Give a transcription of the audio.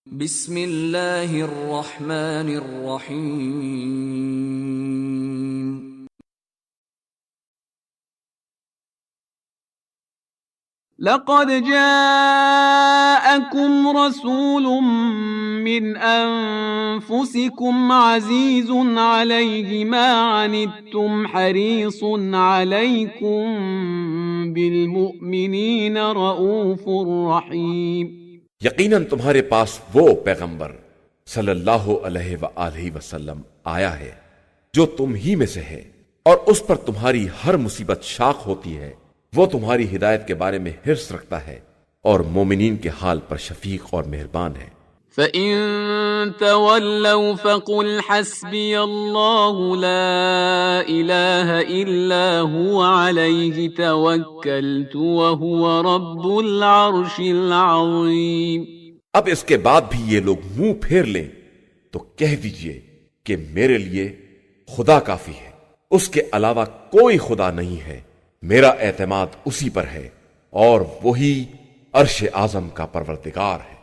بسم اللہ الرحمن الرحیم لقد جاءكم رسول من أنفسكم عزيز عليه ما عنتم حريص عليكم بالمؤمنين رؤوف رحيم یقیناً تمہارے پاس وہ پیغمبر صلی اللہ علیہ وآلہ وسلم آیا ہے جو تم ہی میں سے ہے، اور اس پر تمہاری ہر مصیبت شاق ہوتی ہے۔ وہ تمہاری ہدایت کے بارے میں حرص رکھتا ہے اور مومنین کے حال پر شفیق اور مہربان ہے۔ فَإِن تَوَلَّوْا فَقُلْ حَسْبِيَ اللَّهُ لَا إِلَهَ إِلَّا هُوَ عَلَيْهِ تَوَكَّلْتُ وَهُوَ رَبُّ الْعَرْشِ الْعَظِيمِ۔ اب اس کے بعد بھی یہ لوگ منہ پھیر لیں تو کہہ دیجئے کہ میرے لیے خدا کافی ہے، اس کے علاوہ کوئی خدا نہیں ہے، میرا اعتماد اسی پر ہے، اور وہی عرش اعظم کا پروردگار ہے۔